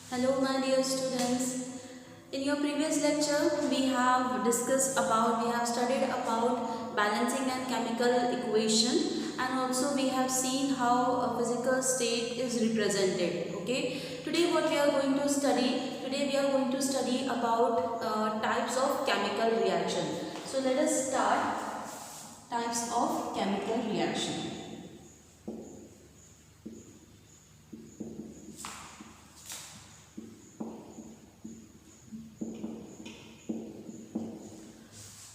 Hello, my dear students. In your previous lecture, we have studied about balancing and chemical equation, and also we have seen how a physical state is represented. Okay. Today, what we are going to study? Today, we are going to study about types of chemical reaction. So let us start types of chemical reaction.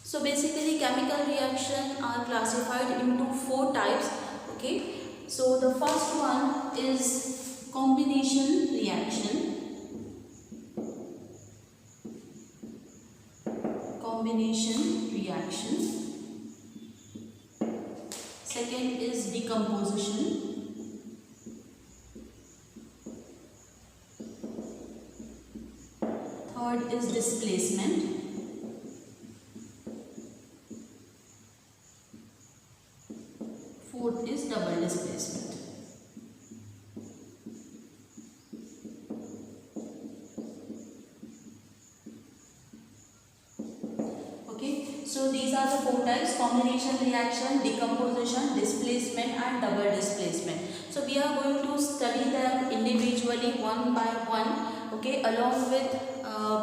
So basically chemical reaction are classified into four types. Okay. So the first one is combination reaction. Combination reaction. Second is decomposition. Third is displacement. Fourth is double displacement. Okay, so these are the four types: combination reaction, decomposition, displacement and double displacement. So we are going to study them individually one by one, okay, along with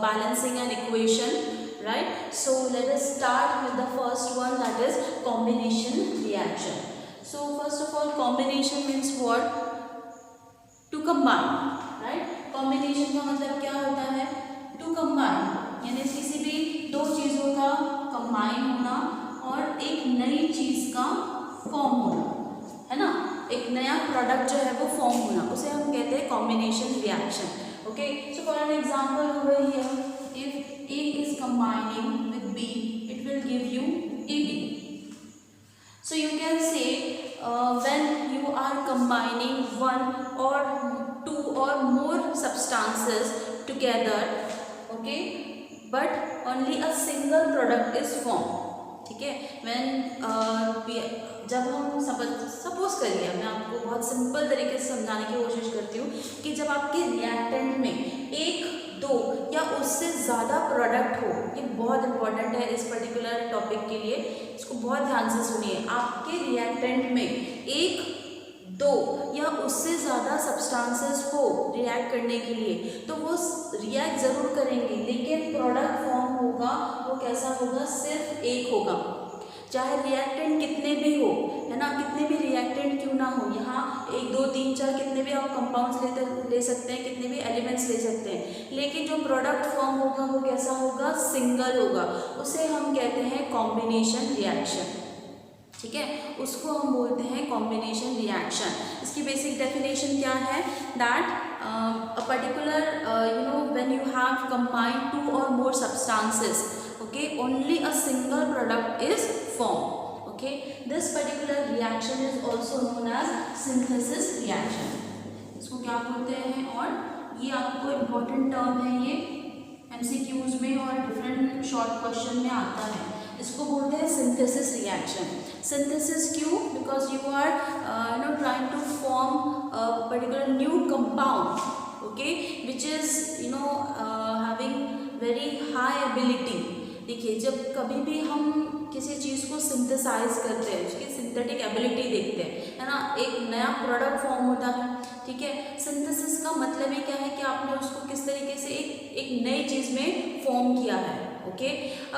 balancing an equation, right? So let us start with the first one, that is combination reaction. So first of all, combination means what? To combine, right? Combination का मतलब क्या होता है? To combine, यानी किसी भी दो चीज़ों का combine होना और एक नई चीज़ का form होना, है ना? एक नया product जो है वो form होना, उसे हम कहते हैं combination reaction. Okay, so for an example over here, if A is combining with B, it will give you AB. So you can say when you are combining one or two or more substances together, okay, but only a single product is formed. ठीक है, जब हम suppose करिए, मैं आपको बहुत simple तरीके से समझाने की कोशिश करती हूँ कि जब आपके रिएक्टेंट में एक, दो या उससे ज़्यादा प्रोडक्ट हो, ये बहुत इंपॉर्टेंट है इस पर्टिकुलर टॉपिक के लिए, इसको बहुत ध्यान से सुनिए। आपके रिएक्टेंट में एक, दो या उससे ज़्यादा सब्सटेंसेस हो रिएक्ट करने के लिए, तो वो रिएक्ट ज़रूर करेंगे, लेकिन प्रोडक्ट फॉर्म होगा वो कैसा होगा? सिर्फ एक होगा। चाहे रिएक्टेंट कितने भी हो, है ना, कितने भी रिएक्टेंट क्यों ना हो, यहाँ एक, दो, तीन, चार कितने भी आप कंपाउंड्स ले सकते हैं, कितने भी एलिमेंट्स ले सकते हैं, लेकिन जो प्रोडक्ट फॉर्म होगा वो कैसा होगा? सिंगल होगा। उसे हम कहते हैं कॉम्बिनेशन रिएक्शन। ठीक है, उसको हम बोलते हैं कॉम्बिनेशन रिएक्शन। इसकी बेसिक डेफिनेशन क्या है? That a particular when you have combined two और more substances, okay, only a single product is formed. Okay, this particular reaction is also known as synthesis reaction. इसको क्या बोलते हैं? और ये आपको इम्पोर्टेंट टर्म है, ये MCQs में और डिफरेंट शॉर्ट क्वेश्चन में आता है। इसको बोलते हैं सिंथेसिस रिएक्शन। सिंथेसिस क्यों? Because you are trying to form a particular new compound, okay, which is having very high ability. देखिए, जब कभी भी हम किसी चीज़ को सिंथेसाइज करते हैं, उसकी सिंथेटिक एबिलिटी देखते हैं, है ना, एक नया प्रोडक्ट फॉर्म होता है। ठीक है, सिंथेसिस का मतलब ही क्या है कि आपने उसको किस तरीके से एक नई चीज़ में फॉर्म किया है। ओके,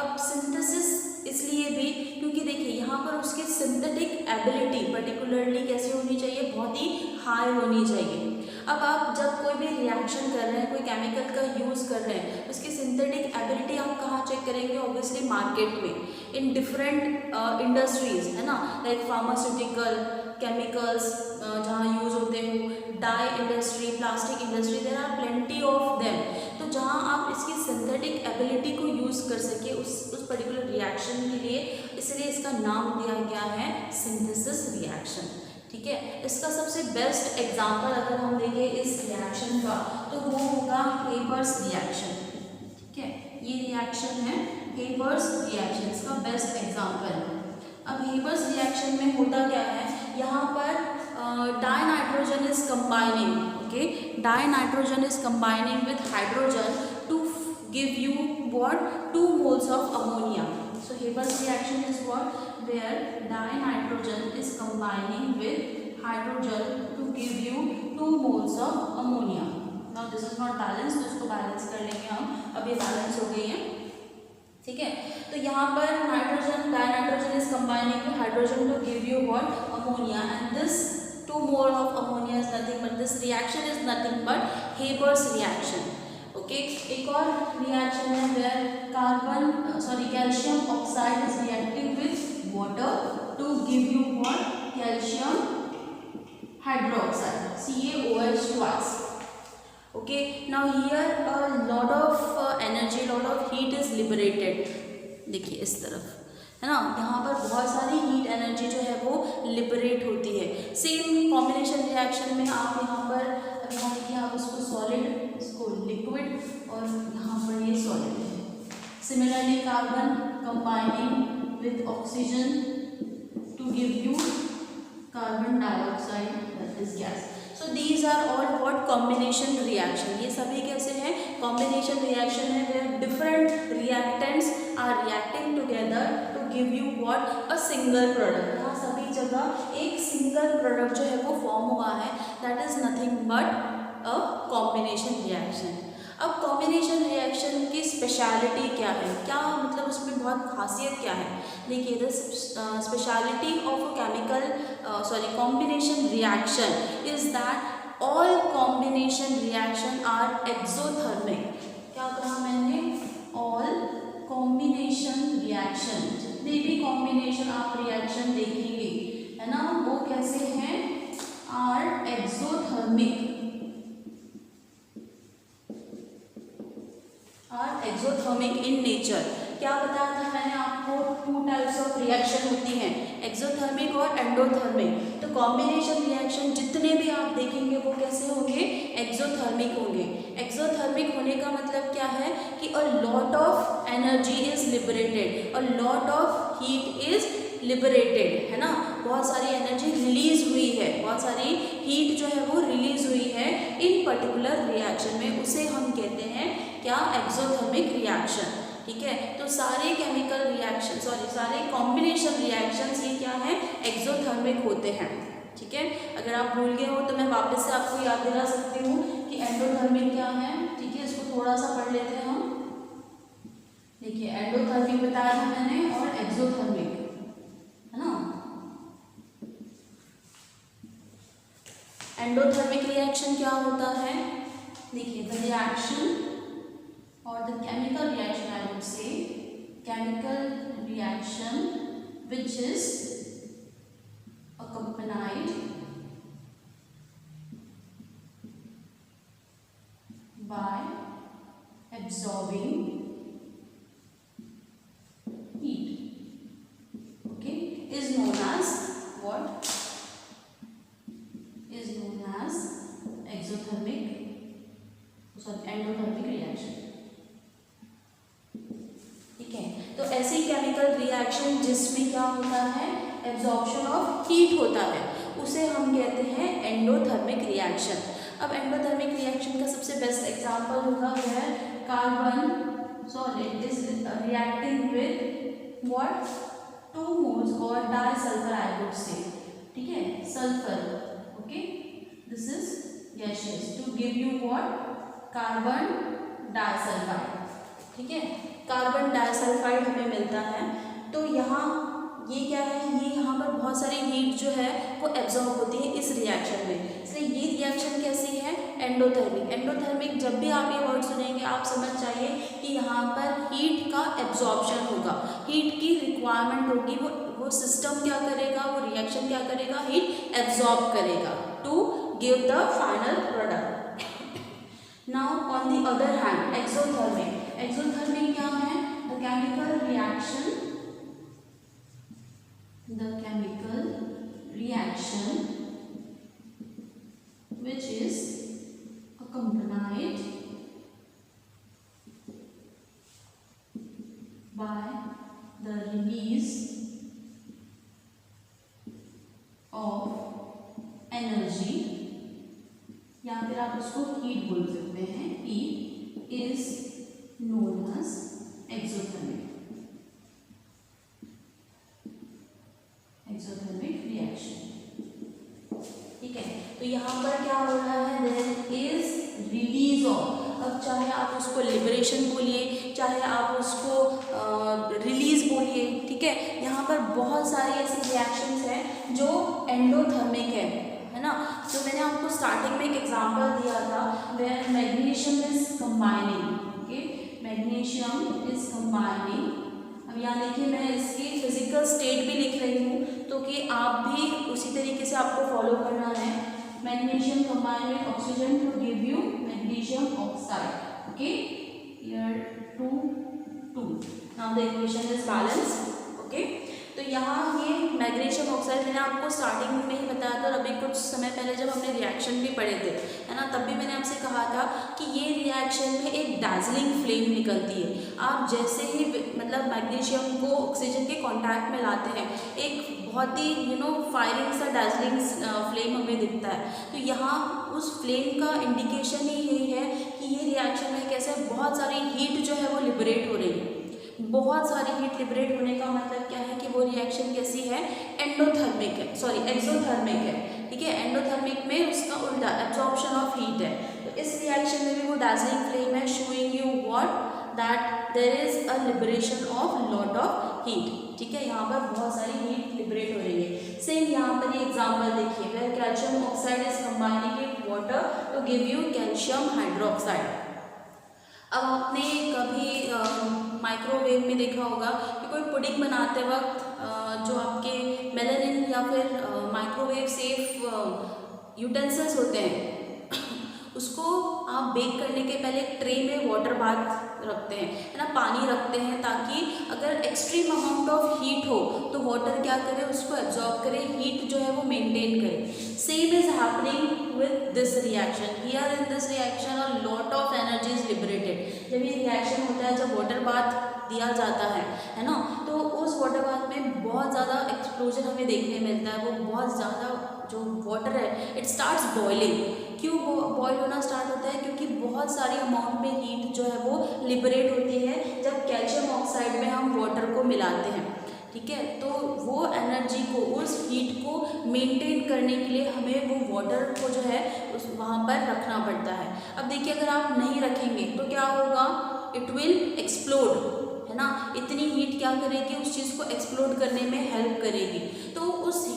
अब सिंथेसिस इसलिए भी क्योंकि देखिए यहाँ पर उसकी सिंथेटिक एबिलिटी पर्टिकुलरली कैसे होनी चाहिए? बहुत ही हाई होनी चाहिए। अब आप जब कोई भी रिएक्शन कर रहे हैं, कोई केमिकल का यूज़ कर रहे हैं, उसकी सिंथेटिक एबिलिटी आप कहाँ चेक करेंगे? ऑब्वियसली मार्केट में, इन डिफरेंट इंडस्ट्रीज, है ना, लाइक फार्मास्यूटिकल, केमिकल्स जहाँ यूज़ होते हो, dye industry, plastic industry, there are plenty of them. तो जहाँ आप इसकी सिंथेटिक एबिलिटी को यूज़ कर सके उस पर्टिकुलर रिएक्शन के लिए, इसलिए इसका नाम दिया गया है सिंथेसिस रिएक्शन। ठीक है, इसका सबसे बेस्ट एग्जांपल अगर हम देखें इस रिएक्शन का, तो वो होगा हेबर्स रिएक्शन। ठीक है, ये रिएक्शन है हेबर्स रिएक्शन, इसका बेस्ट एग्जांपल है। अब हेबर्स रिएक्शन में होता क्या है? यहाँ पर die nitrogen is combining, okay. Dinitrogen is combining with hydrogen to give you what, 2 moles of ammonia. So Haber's reaction is what, where dinitrogen is combining with hydrogen to give you 2 moles of ammonia. Now this is not balanced, तो इसको balance कर लेंगे हम. अब ये balance हो गई है, ठीक है. तो यहाँ पर nitrogen, dinitrogen is combining with hydrogen to give you what, ammonia. And this 2 mole of ammonia is nothing but, this reaction is nothing but Haber's reaction. Okay, एक और रिएक्शन है where calcium oxide is reacting with water to give you what, calcium hydroxide, CaOH twice. Okay, now here a lot of energy, lot of heat is liberated. देखिए इस तरफ है ना, यहाँ पर बहुत सारी हीट एनर्जी जो है वो लिबरेट होती है. सेम कॉम्बिनेशन रिएक्शन में आप यहाँ पर, अब यहाँ देखिए आप इसको सॉलिड, इसको लिक्विड, और यहाँ पर ये सॉलिड है. Similarly carbon combining with oxygen to give you carbon dioxide, that is gas. So these are all what, combination reaction. ये सभी कैसे हैं, combination reaction है where different reactants are reacting together to give you what, a single product. यहाँ सभी जगह एक single product जो है वो form हुआ है, that is nothing but a combination reaction. अब कॉम्बिनेशन रिएक्शन की स्पेशलिटी क्या है, क्या मतलब उसमें बहुत खासियत क्या है. देखिए the speciality of a chemical combination reaction is that all combination reaction are exothermic. क्या कहा मैंने, ऑल कॉम्बिनेशन रिएक्शन, जितने भी कॉम्बिनेशन आप रिएक्शन देखेंगे है ना, वो कैसे हैं, are exothermic, are exothermic in nature. क्या बताया था मैंने आपको, 2 टाइप्स ऑफ रिएक्शन होती हैं, एक्सोथर्मिक और एंडोथर्मिक. तो कॉम्बिनेशन रिएक्शन जितने भी आप देखेंगे वो कैसे होंगे, एक्सोथर्मिक होंगे. एक्सोथर्मिक होने का मतलब क्या है कि a lot of energy is liberated, a lot of heat is liberated, है ना, बहुत सारी एनर्जी रिलीज हुई है, बहुत सारी हीट जो है वो रिलीज हुई है इन पर्टिकुलर रिएक्शन में, उसे हम कहते हैं क्या, एक्सोथर्मिक रिएक्शन. ठीक है, तो सारे केमिकल रिएक्शन, सारे कॉम्बिनेशन रिएक्शंस ये क्या है, एक्सोथर्मिक होते हैं. ठीक है, अगर आप भूल गए हो तो मैं वापस से आपको याद दिला सकती हूँ कि एंडोथर्मिक क्या है. ठीक है, इसको थोड़ा सा पढ़ लेते हैं हम. देखिए एंडोथर्मिक बताया था मैंने और एक्सोथर्मिक, है ना. एंडोथर्मिक रिएक्शन क्या होता है, देखिए the reaction or the chemical reaction, I would say chemical reaction which is accompanied by absorbing heat, okay, is known as what, is known as endothermic reaction. तो ऐसी केमिकल रिएक्शन जिसमें क्या होता है, एब्जॉर्प्शन ऑफ हीट होता है, उसे हम कहते हैं एंडोथर्मिक रिएक्शन. अब एंडोथर्मिक रिएक्शन का सबसे बेस्ट एग्जांपल होगा वह carbon solid is reacting with what, 2 moles और डाइसल्फर आई वुड से. ठीक है, sulphur, okay, this is gaseous to give you what, carbon disulphide. ठीक है, कार्बन डाइसल्फाइड हमें मिलता है. तो यहाँ ये क्या है, ये यहाँ पर बहुत सारी हीट जो है वो एब्जॉर्ब होती है इस रिएक्शन में, इसलिए ये रिएक्शन कैसी है, एंडोथर्मिक. एंडोथर्मिक जब भी आप ये वर्ड सुनेंगे आप समझ जाइए कि यहाँ पर हीट का एब्जॉर्प्शन होगा, हीट की रिक्वायरमेंट होगी, वो सिस्टम क्या करेगा, वो रिएक्शन क्या करेगा, हीट एब्जॉर्ब करेगा to give the final product. Now on the other hand exothermic. Exothermic क्या है, the chemical reaction, the chemical reaction which is accompanied by the release of energy. यहाँ फिर आप उसको हीट बोल सकते हैं। Heat is known as exothermic reaction. ठीक है, तो यहाँ पर क्या हो रहा है, देयर इज रिलीज ऑफ, अब चाहे आप उसको लिबरेशन बोलिए, चाहे आप उसको रिलीज बोलिए, ठीक है, यहाँ पर बहुत सारी ऐसी रिएक्शंस हैं जो एंडोथर्मिक है ना। तो मैंने आपको स्टार्टिंग में एक एग्जांपल दिया था, where magnesium is combining, okay, magnesium is combining. अब यहाँ देखिए मैं इसकी फिजिकल स्टेट भी लिख रही हूँ, तो कि आप भी उसी तरीके से आपको फॉलो करना है। Magnesium combined with oxygen to give you magnesium oxide, okay, here 2 now the equation is balance, okay. तो यहाँ ये मैग्नीशियम ऑक्साइड मैंने आपको स्टार्टिंग में ही बताया था, और अभी कुछ समय पहले जब हमने रिएक्शन भी पढ़े थे, है ना, तब भी मैंने आपसे कहा था कि ये रिएक्शन में एक डार्जलिंग फ्लेम निकलती है। आप जैसे ही मतलब मैग्नीशियम को ऑक्सीजन के कांटेक्ट में लाते हैं, एक बहुत ही फायरिंग सा डार्जलिंग फ्लेम हमें दिखता है। तो यहाँ उस फ्लेम का इंडिकेशन ही यही है कि ये रिएक्शन में कैसे बहुत सारी हीट जो है वो लिबरेट हो रही है। बहुत सारी हीट लिबरेट होने का मतलब क्या है कि वो रिएक्शन कैसी है, एंडोथर्मिक है, सॉरी एक्सोथर्मिक है, ठीक है। एंडोथर्मिक में उसका उल्टा एब्जॉर्प्शन ऑफ हीट है। तो इस रिएक्शन में भी वो डार्जलिंग फ्लेम है, showing you what, that there is a liberation of lot of heat, ठीक है। यहाँ पर बहुत सारी हीट लिबरेट हो रही है। सेम यहाँ पर ये एग्जाम्पल देखिए, where calcium oxide is combining with water to give you calcium hydroxide. अब आपने कभी माइक्रोवेव में देखा होगा कि कोई पुडिंग बनाते वक्त जो आपके मेलानिन या फिर माइक्रोवेव सेफ यूटेंसिल्स होते हैं उसको आप बेक करने के पहले एक ट्रे में वाटर बाथ रखते हैं, है ना, पानी रखते हैं, ताकि अगर एक्सट्रीम अमाउंट ऑफ हीट हो तो वाटर क्या करे, उसको एब्जॉर्ब करे, हीट जो है वो मेंटेन करे। Same is happening with this reaction, here in this reaction a lot of energy is liberated. जब ये रिएक्शन होता है, जब वाटर बाथ दिया जाता है ना, तो उस वाटर बाथ में बहुत ज़्यादा एक्सप्लोजन हमें देखने मिलता है। वो बहुत ज़्यादा जो वाटर है इट स्टार्ट्स बॉइलिंग। क्यों बॉयल होना स्टार्ट होता है, क्योंकि बहुत सारी अमाउंट में हीट जो है वो लिबरेट होती है जब कैल्शियम ऑक्साइड में हम वाटर को मिलाते हैं, ठीक है। तो वो एनर्जी को, उस हीट को मेंटेन करने के लिए हमें वो वाटर को जो है उस वहाँ पर रखना पड़ता है। अब देखिए अगर आप नहीं रखेंगे तो क्या होगा, इट विल एक्सप्लोड, है ना। इतनी हीट क्या करेगी, उस चीज़ को एक्सप्लोड करने में हेल्प करेगी। तो उस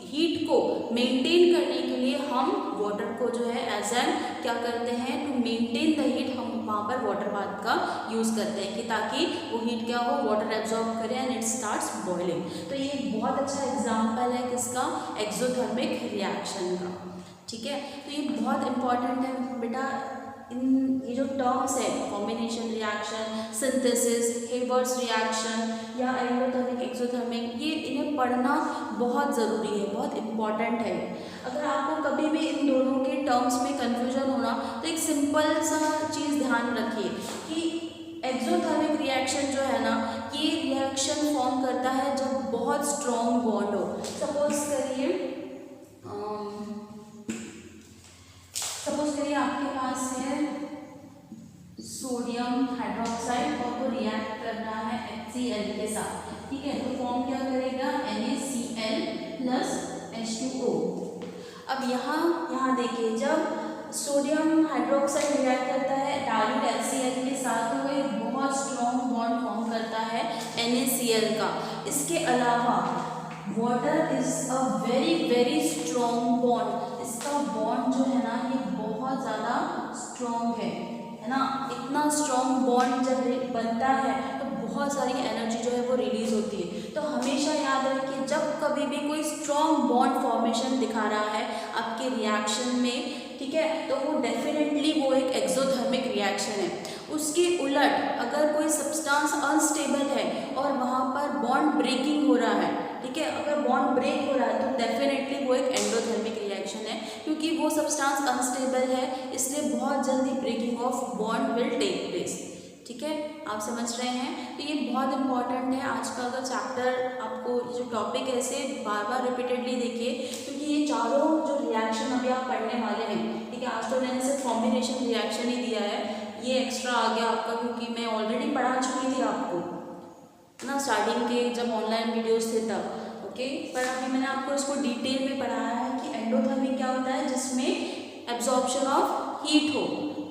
हीट को मेंटेन करने के लिए हम वाटर को जो है एज एन क्या करते हैं, टू मेंटेन द हीट, हम वहाँ पर वाटर बाथ का यूज़ करते हैं कि ताकि वो हीट क्या हो, वाटर एब्जॉर्ब करे एंड इट स्टार्ट्स बॉइलिंग। तो ये एक बहुत अच्छा एग्जांपल है किसका, एक्सोथर्मिक रिएक्शन का, ठीक है। तो ये बहुत इंपॉर्टेंट है बेटा। इन ये जो टर्म्स है, combination reaction, synthesis, Haber's reaction या एंडोथर्मिक, एक्सोथर्मिक, ये इन्हें पढ़ना बहुत ज़रूरी है, बहुत इम्पॉर्टेंट है। अगर आपको कभी भी इन दोनों के टर्म्स में कन्फ्यूजन होना तो एक सिंपल सा चीज़ ध्यान रखिए कि एक्सोथर्मिक रिएक्शन जो है ना, ये रिएक्शन फॉर्म करता है जब बहुत स्ट्रॉन्ग बॉन्ड हो। सपोज करिए आपके पास है सोडियम हाइड्रोक्साइड और वो रिएक्ट करना है HCl के साथ, ठीक है। तो फॉर्म क्या करेगा, NaCl प्लस H2O। अब यहाँ देखिए, जब सोडियम हाइड्रोक्साइड रिएक्ट करता है डाइल्यूट HCl के साथ तो वो एक बहुत स्ट्रॉन्ग बॉन्ड फॉर्म करता है NaCl का। इसके अलावा water is a very strong bond. इसका बॉन्ड जो है ना ये बहुत ज़्यादा स्ट्रॉन्ग है ना। इतना स्ट्रॉन्ग बॉन्ड जब बनता है तो बहुत सारी एनर्जी जो है वो रिलीज होती है। तो हमेशा याद रखिए, जब कभी भी कोई स्ट्रॉन्ग बॉन्ड फॉर्मेशन दिखा रहा है आपके रिएक्शन में, ठीक है, तो वो डेफिनेटली वो एक एक्सोथर्मिक रिएक्शन है। उसके उलट अगर कोई सब्सटेंस अनस्टेबल है और वहाँ पर बॉन्ड ब्रेकिंग हो रहा है, ठीक है, अगर बॉन्ड ब्रेक हो रहा है तो डेफिनेटली वो एक एंडोथर्मिक रिएक्शन है, क्योंकि वो सब्सटेंस अनस्टेबल है, इसलिए बहुत जल्दी breaking of bond will take place, ठीक है। आप समझ रहे हैं। तो ये बहुत इंपॉर्टेंट है आज का अगर चैप्टर, आपको जो टॉपिक है इसे बार बार रिपीटेडली देखिए, क्योंकि ये चारों जो रिएक्शन अभी आप पढ़ने वाले हैं, ठीक है। आज तो मैंने सिर्फ कॉम्बिनेशन रिएक्शन ही दिया है, ये एक्स्ट्रा आ गया आपका क्योंकि मैं ऑलरेडी पढ़ा चुकी थी आपको ना स्टार्टिंग के जब ऑनलाइन वीडियोस थे तब, ओके। पर अभी मैंने आपको इसको डिटेल में पढ़ाया है कि एंडोथर्मिक क्या होता है, जिसमें एब्जॉर्प्शन ऑफ हीट हो,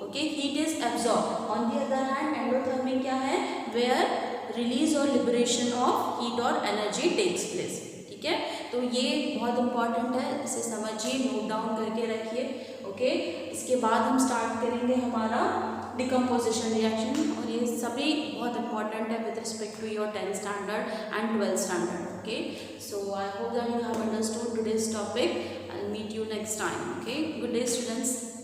okay, heat is absorb. On the other hand endothermic क्या है, वेयर रिलीज और लिबरेशन ऑफ हीट और एनर्जी टेक्स प्लेस, ठीक है। तो ये बहुत इंपॉर्टेंट है, इसे समझिए, नोट डाउन करके रखिए, ओके। इसके बाद हम स्टार्ट करेंगे हमारा डिकम्पोजिशन रिएक्शन, और ये सभी बहुत इंपॉर्टेंट है with respect to your 10th standard and 12th standard, okay. So I hope that you have understood today's topic. I will meet you next time, okay. Good day, students.